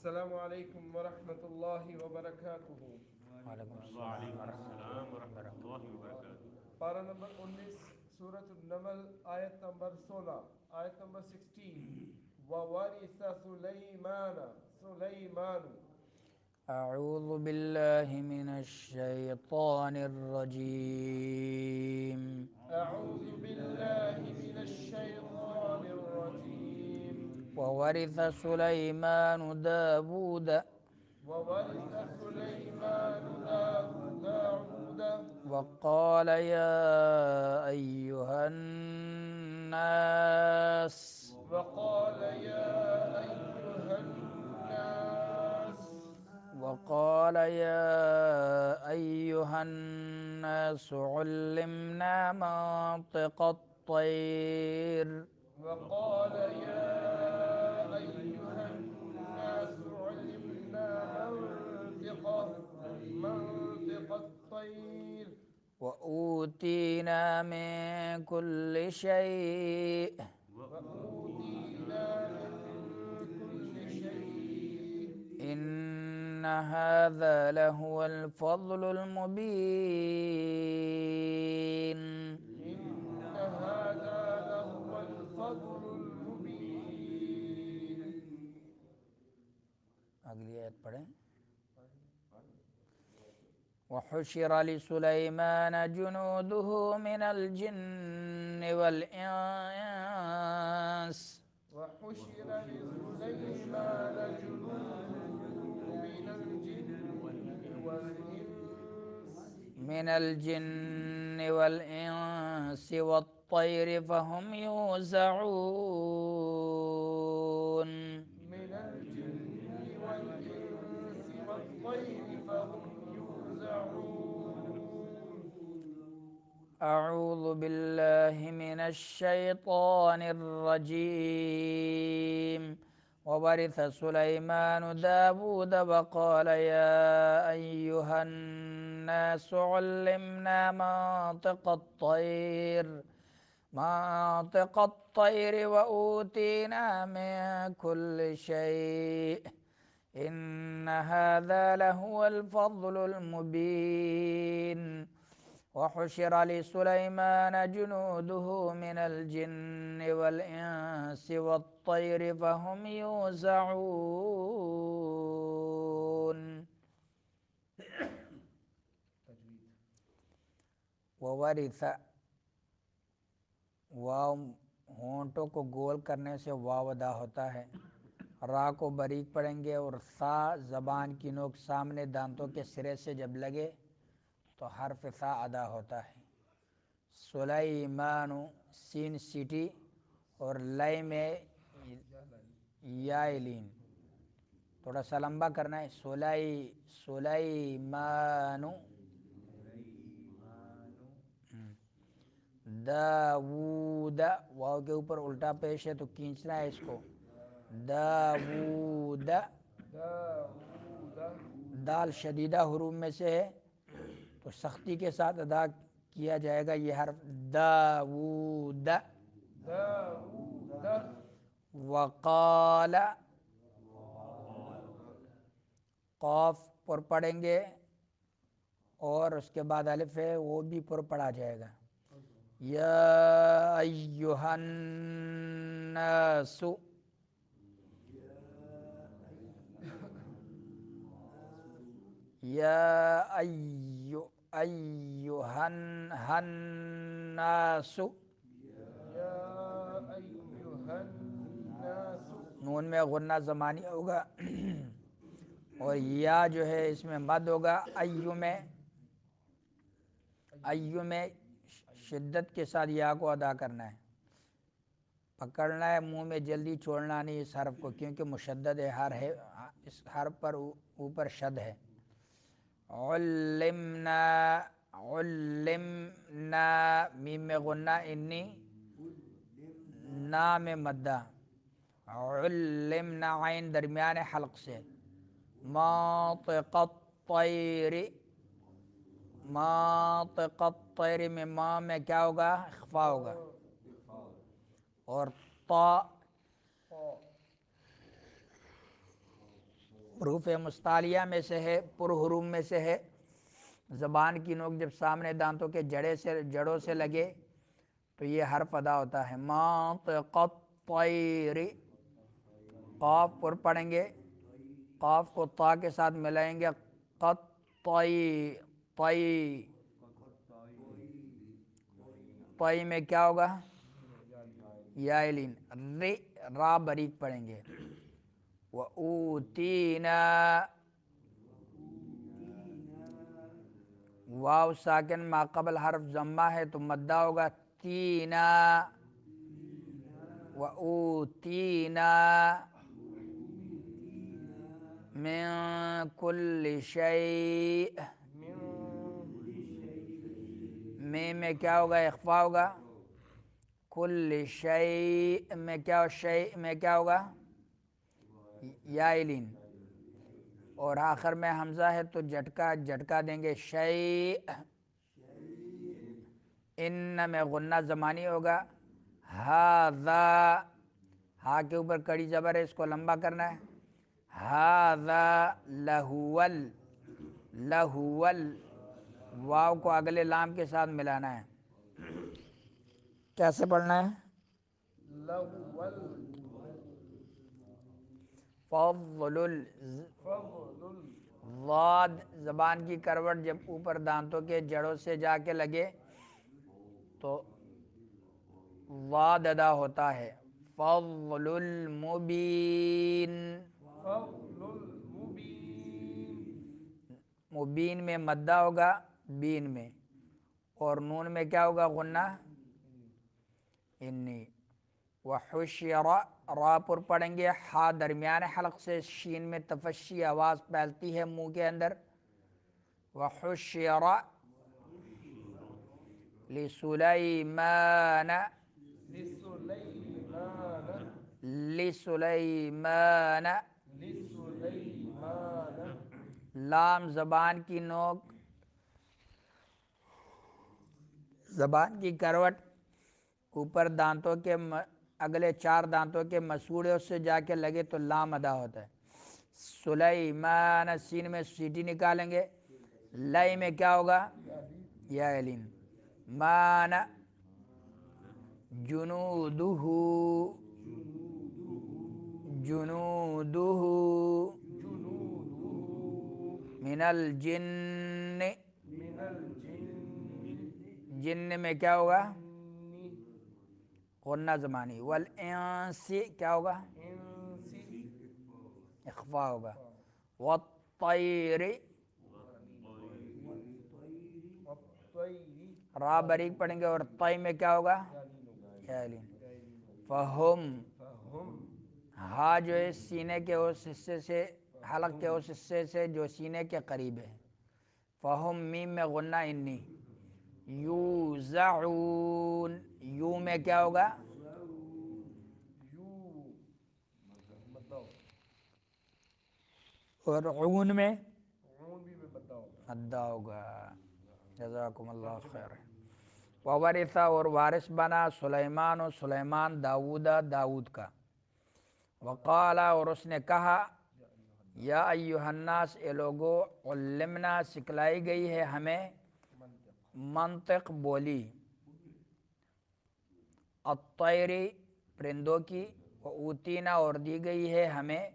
السلام علیکم ورحمۃ اللہ وبرکاتہ۔ وعلیکم السلام وعلیکم ورحمۃ السلام اللہ ورحمۃ اللہ وبرکاتہ۔ وبرکاتہ۔ پارہ نمبر 19، سورۃ النمل، آیت نمبر 16، آیت نمبر 16۔ وَوَرِثَ سُلَيْمَانُ اعوذ باللہ من الشیطان الرجیم۔ اعوذ باللہ من الشیطان الرجیم۔ وورث سلیمان داود وَوَرِثَ سُلَيْمَانُ داود وقال يا أيها الناس وقال يا أيها الناس وقال يا أيها الناس علمنا منطق الطير وقال يا أيها الناس علمنا منطق الطير وأوتينا من كل شيء وأوتينا من كل شيء إن هذا لهو الفضل المبين۔ إن هذا لهو الفضل المبين۔ اگلی آیت پڑھیں۔ وحشر لسليمان جنوده من الجن والإنس وحشر لسليمان جنوده من الجن والإنس والطير فهم يوزعون۔ من الجن والإنس والطير فهم يوزعون۔ أعوذ بالله من الشيطان الرجيم۔ وورث سليمان داود وقال يا أيها الناس علمنا منطق الطير وأوتينا من كل شيء إن هذا لهو الفضل المبين۔ وحشر لسليمان جنوده من الجن والإنس والطير فهم يوزعون۔ وورث، واو ہونٹوں کو گول کرنے سے واو ادا ہوتا ہے، را کو باریک پڑھیں گے اور سا زبان کی نوک سامنے دانتوں کے سرے سے جب لگے تو حرف سا ادا ہوتا ہے۔ سلیمان، سین سیٹی اور لئی میں یا لین، تھوڑا سا لمبا کرنا ہے۔ سلیمان داود، واو کے اوپر الٹا پیش ہے تو کھینچنا ہے اس کو۔ داود، دال شدیدہ حروف میں سے ہے تو سختی کے ساتھ ادا کیا جائے گا یہ حرف۔ داود۔ وقال، قاف پر پڑھیں گے اور اس کے بعد الف ہے وہ بھی پر پڑھا جائے گا۔ یا ایہا الناس، یا ایہا الناس، یا ایہا الناس، نون میں غنہ زمانی ہوگا اور یا جو ہے اس میں مد ہوگا۔ ایو میں شدت کے ساتھ یا کو ادا کرنا ہے، پکڑنا ہے، منہ میں جلدی چھوڑنا نہیں اس حرف کو، کیونکہ مشدد ہے اس حرف پر اوپر شد ہے۔ علمنا، علمنا، میم میں غنہ انی، نا میں مدہ، علمنا، عین درمیان حلق سے۔ منطق الطیر، منطق الطیر میں ماں میں کیا ہوگا؟ اخفا ہوگا۔ اور طا، حروف مستعلیہ میں سے ہے، پر حروف میں سے ہے۔ زبان کی نوک جب سامنے دانتوں کے جڑوں سے لگے تو یہ حرف ادا ہوتا ہے۔ منطق الطیر، قاف پر پڑھیں گے، قاف کو تا کے ساتھ ملائیں گے، قطعی، طی، طی میں کیا ہوگا؟ یا لین، را باریک پڑھیں گے۔ وَأُوتِينَا، واو ساکن ما قبل حرف ضمہ ہے تو مدہ ہوگا، تینا، وَأُوتِينَا مِن كُلِّ شَيْءٍ، میں کیا ہوگا؟ اخفا ہوگا۔ کل شیء میں کیا، شیء میں کیا ہوگا؟ یا لین، اور آخر میں حمزہ ہے تو جھٹکا دیں گے، شیء۔ ان میں غنہ زمانی ہوگا، ھذا، ہا کے اوپر کڑی زبر ہے، اس کو لمبا کرنا ہے، ھذا لہول، لہول، واو کو اگلے لام کے ساتھ ملانا ہے۔ کیسے پڑھنا ہے؟ لول، فضل، فضل، ضاد زبان کی کروٹ جب اوپر دانتوں کے جڑوں سے جا کے لگے تو ضاد ادا ہوتا ہے۔ فضل المبین، فضل المبین، مبین میں مدہ ہوگا، بین میں، اور نون میں کیا ہوگا؟ غنہ، انی۔ وحشر، را پر پڑھیں گے، ہا درمیان حلق سے شین میں تفشی آواز پھیلتی ہے منہ کے اندر۔ وحشر لسلیمان، لسلیمان، لسلیمان، لسلیمان، لام زبان کی نوک، زبان کی کروٹ اوپر دانتوں کے اگلے 4 دانتوں کے مسوڑے سے جا کے لگے تو لام ادا ہوتا ہے۔ سلیمان، سین میں سیٹی نکالیں گے، لئی میں کیا ہوگا؟ یا لین، مان جنودہ، جنودہ من الجن، من الجن، جن میں کیا ہوگا؟ غنہ زمانی۔ والانس کیا ہوگا؟ انس، اخفا ہوگا۔ والطیر، والطیر، را باریک پڑھیں گے، اور طی میں کیا ہوگا؟ یا لین۔ فہم، فہم، ہا جو ہے سینے کے اس حصے سے، حلق کے اس حصے سے جو سینے کے قریب ہے۔ فہم، میم میں غنہ انی۔ یوزعون، یو میں کیا ہوگا؟ یو، مطلب اور عون میں عون بھی میں بتاؤں گا۔ ادا ہوگا۔ جزاکم اللہ خیر۔ وورث، اور وارث بنا، سلیمان و سلیمان، داؤد، داؤد کا۔ وقال، اور اس نے کہا، یا ایہا الناس، اے لوگو، علمنا، سکھلائی گئی ہے ہمیں، منطق، بولی، الطیر، پرندوں کی، وأوتینا، اور دی گئی ہے ہمیں،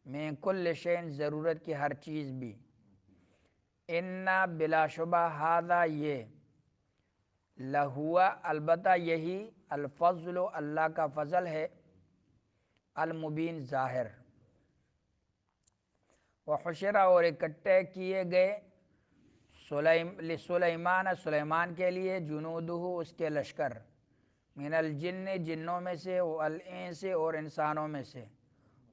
من کل شیء، ضرورت کی ہر چیز بھی، انا، بلا شبہ، ھذا، یہ، لہوا، البتہ یہی، الفضل، اللہ کا فضل ہے، المبین، ظاہر۔ وحشر، اور اکٹھے کیے گئے، لسلیمان، سلیمان کے لیے، جنودہ، اس کے لشکر، من الجن، جنوں میں سے، والانس، اور انسانوں میں سے،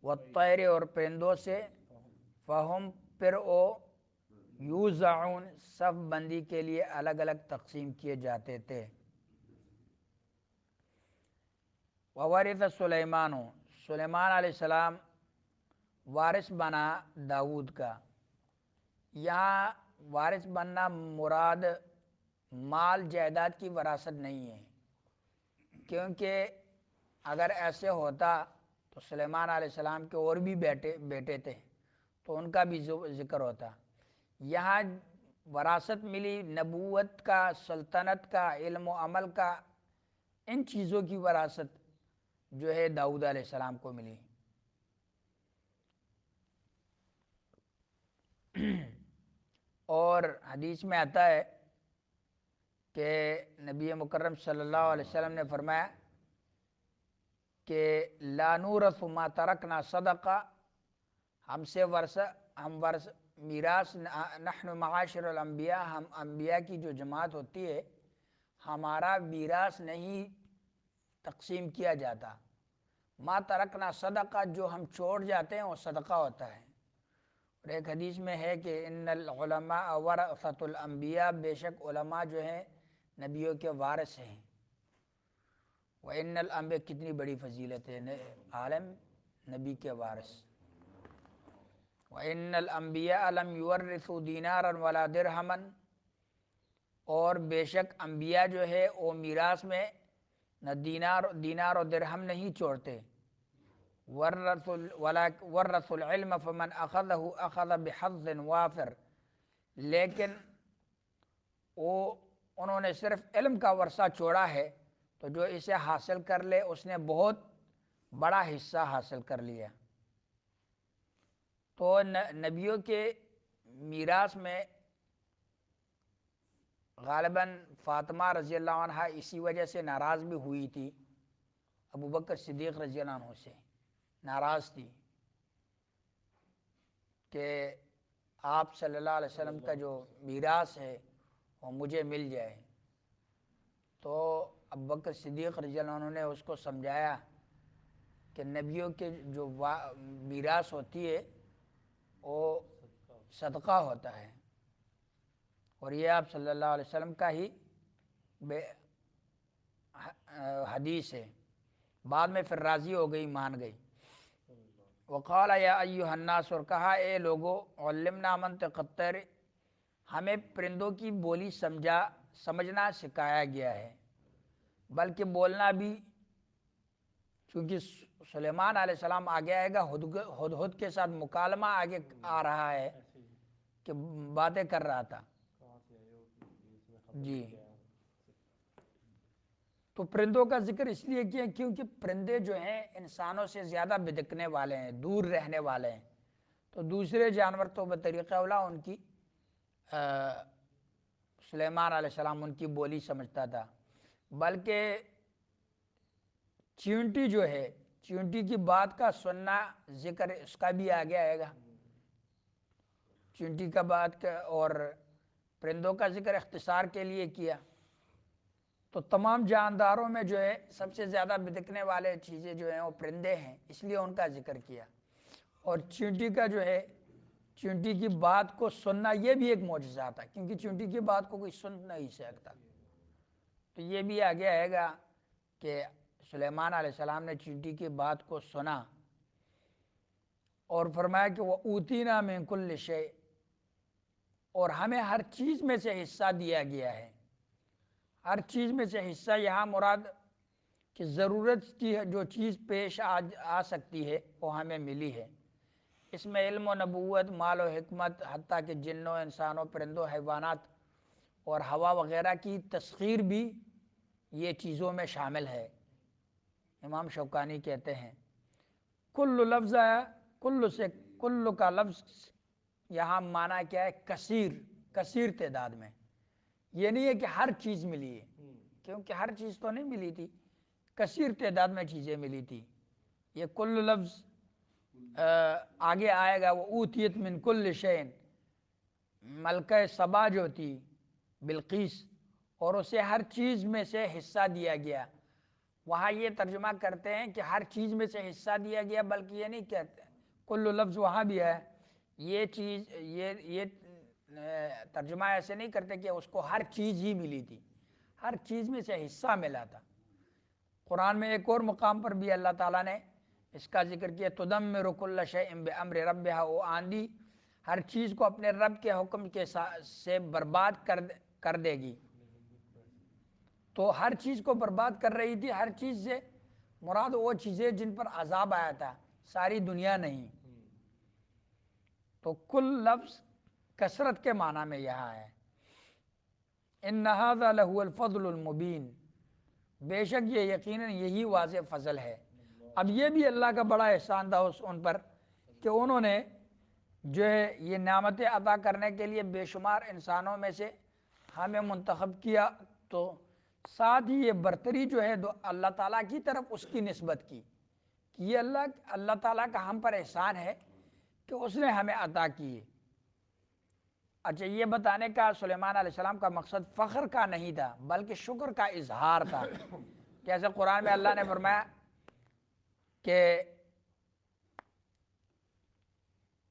والطیر، اور پرندوں سے، فہم، پھر او، یوزعون، صف بندی کے لیے الگ الگ تقسیم کیے جاتے تھے۔ وورث سلیمان، سلیمان علیہ السلام وارث بنا داؤد کا۔ یہاں وارث بننا مراد مال جائیداد کی وراثت نہیں ہے، کیونکہ اگر ایسے ہوتا تو سلیمان علیہ السلام کے اور بھی بیٹے تھے، تو ان کا بھی ذکر ہوتا۔ یہاں وراثت ملی نبوت کا، سلطنت کا، علم و عمل کا، ان چیزوں کی وراثت جو ہے داؤد علیہ السلام کو ملی۔ اور حدیث میں آتا ہے کہ نبی مکرم صلی اللہ علیہ وسلم نے فرمایا کہ لا نورث ما ترکنا صدقہ، ہم میراث نحن معاشر الانبیاء، ہم انبیاء کی جو جماعت ہوتی ہے، ہمارا میراث نہیں تقسیم کیا جاتا۔ ما ترکنا صدقہ، جو ہم چھوڑ جاتے ہیں وہ صدقہ ہوتا ہے۔ اور ایک حدیث میں ہے کہ ان العلماء ورثۃ الانبیاء، بے شک علماء جو ہیں نبیوں کے وارث ہیں۔ وَإِنَّ الْأَنبِيَاء، کتنی بڑی فضیلت ہے عالم نبی کے وارث۔ وَإِنَّ الْأَنبِيَاءَ لَمْ يُوَرِّثُوا دِينَارًا وَلَا دِرْهَمًا، اور بے شک انبیاء جو ہے وہ میراث میں نہ دینار و درہم نہیں چھوڑتے۔ وَرَّثُوا الْعِلْمَ فَمَنْ أَخَذَهُ أَخَذَ بِحَظٍّ وَافِرٍ، لیکن انہوں نے صرف علم کا ورثہ چھوڑا ہے، تو جو اسے حاصل کر لے اس نے بہت بڑا حصہ حاصل کر لیا۔ تو نبیوں کے میراث میں غالباً فاطمہ رضی اللہ عنہ اسی وجہ سے ناراض بھی ہوئی تھی، ابو بکر صدیق رضی اللہ عنہ سے ناراض تھی کہ آپ صلی اللہ علیہ وسلم کا جو میراث ہے وہ مجھے مل جائے۔ تو ابو بکر صدیق رضی اللہ عنہ نے اس کو سمجھایا کہ نبیوں کے جو میراث ہوتی ہے وہ صدقہ ہوتا ہے، اور یہ آپ صلی اللہ علیہ وسلم کا ہی حدیث ہے۔ بعد میں پھر راضی ہو گئی، مان گئی۔ وقال یا ایھا الناس، اور کہا اے لوگو، علمنا منطق الطیر، ہمیں پرندوں کی بولی سمجھنا سکھایا گیا ہے، بلکہ بولنا بھی، چونکہ سلیمان علیہ السلام آگے آئے گا، ہدہد کے ساتھ مکالمہ آگے آ رہا ہے کہ باتیں کر رہا تھا جی۔ تو پرندوں کا ذکر اس لیے کیا کیونکہ پرندے جو ہیں انسانوں سے زیادہ بدکنے والے ہیں، دور رہنے والے ہیں، تو دوسرے جانور تو بطریقہ اولا ان کی سلیمان علیہ السلام ان کی بولی سمجھتا تھا، بلکہ چیونٹی جو ہے، چیونٹی کی بات کا سننا ذکر اس کا بھی آگے آئے گا، چیونٹی کا بات کا، اور پرندوں کا ذکر اختصار کے لیے کیا۔ تو تمام جانداروں میں جو ہے سب سے زیادہ بدکنے والے چیزیں جو ہیں وہ پرندے ہیں، اس لیے ان کا ذکر کیا۔ اور چیونٹی کا جو ہے، چیونٹی کی بات کو سننا یہ بھی ایک معجزہ تھا، کیونکہ چیونٹی کی بات کو کوئی سن نہیں سکتا۔ تو یہ بھی آگے آئے گا کہ سلیمان علیہ السلام نے چیونٹی کی بات کو سنا، اور فرمایا کہ وَأُوتِينَا مِن كُلِّ شَيْءٍ، اور ہمیں ہر چیز میں سے حصہ دیا گیا ہے۔ ہر چیز میں سے حصہ یہاں مراد کہ ضرورت کی جو چیز پیش آ سکتی ہے وہ ہمیں ملی ہے۔ اس میں علم و نبوت، مال و حکمت، حتیٰ کہ جنوں، انسانوں، پرندوں، حیوانات اور ہوا وغیرہ کی تسخیر بھی یہ چیزوں میں شامل ہے۔ امام شوکانی کہتے ہیں کل لفظ ہے، کل سے کل کا لفظ یہاں معنی کیا ہے؟ کثیر، کثیر تعداد میں۔ یہ نہیں ہے کہ ہر چیز ملی ہے، کیونکہ ہر چیز تو نہیں ملی تھی، کثیر تعداد میں چیزیں ملی تھی۔ یہ کل لفظ آگے آئے گا، وَأُوتِیَتْ مِن كُلِّ شَيْءٍ، ملکہ سبا جو تھی بلقیس، اور اسے ہر چیز میں سے حصہ دیا گیا۔ وہاں یہ ترجمہ کرتے ہیں کہ ہر چیز میں سے حصہ دیا گیا، بلکہ یہ نہیں کہتے، کل لفظ وہاں بھی ہے، یہ چیز یہ ترجمہ ایسے نہیں کرتے کہ اس کو ہر چیز ہی ملی تھی، ہر چیز میں سے حصہ ملا تھا۔ قرآن میں ایک اور مقام پر بھی اللہ تعالیٰ نے اس کا ذکر کیا، تدمر کل شیء بامر ربھا، وہ آندھی ہر چیز کو اپنے رب کے حکم کے سے برباد کر دے گی۔ تو ہر چیز کو برباد کر رہی تھی، ہر چیز سے مراد وہ چیزیں جن پر عذاب آیا تھا، ساری دنیا نہیں۔ تو کل لفظ کثرت کے معنی میں یہاں ہے. ان ھذا لہو الفضل المبین، بے شک یہ یقیناً یہی واضح فضل ہے. اب یہ بھی اللہ کا بڑا احسان تھا ان پر کہ انہوں نے جو ہے یہ نعمتیں عطا کرنے کے لیے بے شمار انسانوں میں سے ہمیں منتخب کیا، تو ساتھ ہی یہ برتری جو ہے اللہ تعالیٰ کی طرف اس کی نسبت کی کہ یہ اللہ تعالیٰ کا ہم پر احسان ہے کہ اس نے ہمیں عطا کی. اچھا، یہ بتانے کا سلیمان علیہ السلام کا مقصد فخر کا نہیں تھا بلکہ شکر کا اظہار تھا. جیسے قرآن میں اللہ نے فرمایا کہ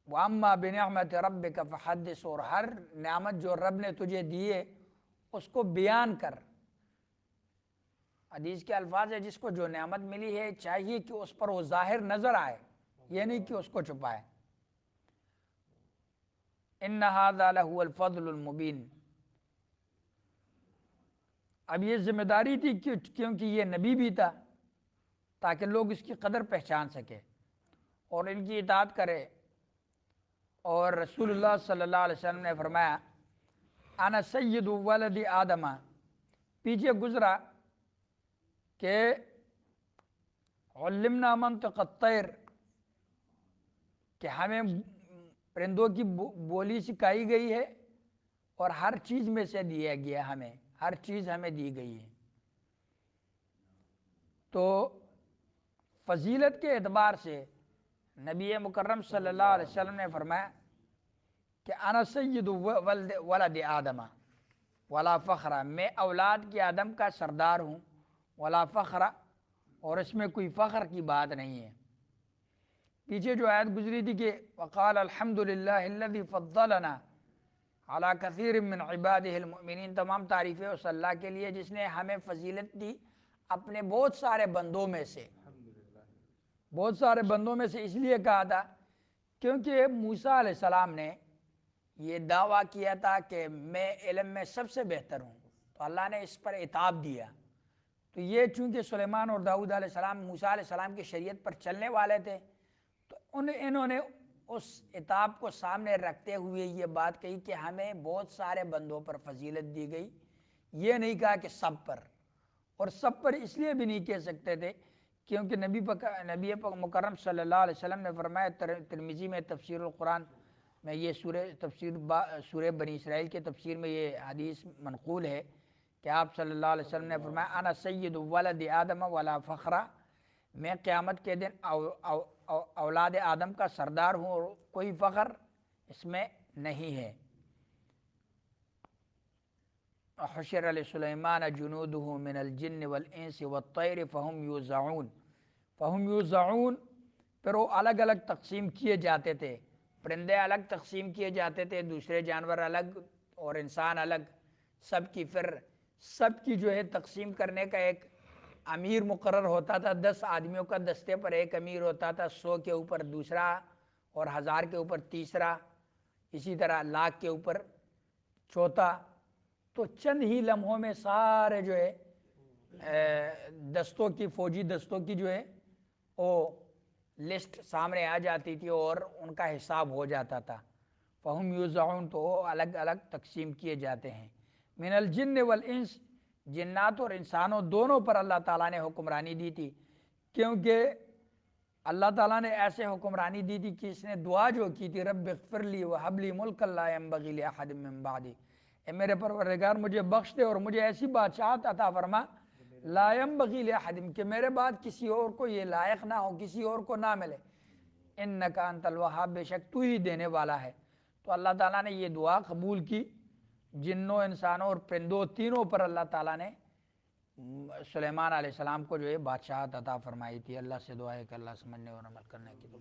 وَأَمَّا بِنِعْمَةِ رَبِّكَ فَحَدِّثْ، اور ہر نعمت جو رب نے تجھے دی ہے اس کو بیان کر. حدیث کے الفاظ ہے جس کو جو نعمت ملی ہے چاہیے کہ اس پر وہ ظاہر نظر آئے، یہ نہیں کہ اس کو چھپائے. ان ھذا لہو الفضل المبین. اب یہ ذمہ داری تھی کیونکہ یہ نبی بھی تھا تاکہ لوگ اس کی قدر پہچان سکے اور ان کی اطاعت کرے. اور رسول اللہ صلی اللہ علیہ وسلم نے فرمایا انا سید ولد آدم، پیچھے گزرا کہ علمنا منطق الطیر، کہ ہمیں پرندوں کی بولی سکھائی گئی ہے اور ہر چیز میں سے دیا گیا، ہمیں ہر چیز ہمیں دی گئی ہے. تو فضیلت کے اعتبار سے نبی مکرم صلی اللہ علیہ وسلم نے فرمایا کہ انا سید ولد آدم ولا فخر، میں اولاد کی آدم کا سردار ہوں، ولا فخر، اور اس میں کوئی فخر کی بات نہیں ہے. پیچھے جو آیت گزری تھی کہ وقال الحمد للہ الذی فضلنا علی کثیر من عبادہ المؤمنین، تمام تعریفیں اس اللہ کے لیے جس نے ہمیں فضیلت دی اپنے بہت سارے بندوں میں سے. بہت سارے بندوں میں سے اس لیے کہا تھا کیونکہ موسیٰ علیہ السلام نے یہ دعویٰ کیا تھا کہ میں علم میں سب سے بہتر ہوں، تو اللہ نے اس پر عتاب دیا. تو یہ چونکہ سلیمان اور داؤد علیہ السلام موسیٰ علیہ السلام کی شریعت پر چلنے والے تھے، تو انہوں نے اس عتاب کو سامنے رکھتے ہوئے یہ بات کہی کہ ہمیں بہت سارے بندوں پر فضیلت دی گئی، یہ نہیں کہا کہ سب پر. اور سب پر اس لیے بھی نہیں کہہ سکتے تھے کیونکہ نبی مکرم صلی اللہ علیہ وسلم نے فرمایا، ترمذی میں تفسیر القرآن میں یہ سورہ بنی اسرائیل کے تفسیر میں یہ حدیث منقول ہے کہ آپ صلی اللہ علیہ وسلم نے فرمایا انا سید ولد آدم ولا فخر، میں قیامت کے دن اولاد آدم کا سردار ہوں اور کوئی فخر اس میں نہیں ہے. حشر لسلیمان جنودہ من الجن والانس والطیر فہم یوزعون، پھر وہ الگ الگ تقسیم کیے جاتے تھے، پرندے الگ تقسیم کیے جاتے تھے، دوسرے جانور الگ اور انسان الگ، سب کی جو ہے تقسیم کرنے کا ایک امیر مقرر ہوتا تھا. 10 آدمیوں کا دستے پر ایک امیر ہوتا تھا، 100 کے اوپر دوسرا اور 1000 کے اوپر تیسرا، اسی طرح لاکھ کے اوپر چوتھا. تو چند ہی لمحوں میں سارے جو ہے فوجی دستوں کی جو ہے وہ لسٹ سامنے آ جاتی تھی اور ان کا حساب ہو جاتا تھا. فہم یوزعون، تو وہ الگ الگ تقسیم کیے جاتے ہیں. من الجن والانس، جنات اور انسانوں دونوں پر اللہ تعالیٰ نے حکمرانی دی تھی، کیونکہ اللہ تعالیٰ نے ایسے حکمرانی دی تھی کہ اس نے دعا جو کی تھی رب اغفر لی وہب لی ملکا لا ینبغی لاحد من بعدی، اے میرے پروردگار مجھے بخش دے اور مجھے ایسی بادشاہت عطا فرما لا ینبغی لاحد، کہ میرے بعد کسی اور کو یہ لائق نہ ہو، کسی اور کو نہ ملے. انک انت الوہاب، بے شک تو ہی دینے والا ہے. تو اللہ تعالیٰ نے یہ دعا قبول کی. جنوں، انسانوں اور پرندوں تینوں پر اللہ تعالیٰ نے سلیمان علیہ السلام کو جو ہے بادشاہت عطا فرمائی تھی. اللہ سے دعا ہے کہ اللہ سمجھنے اور عمل کرنے کی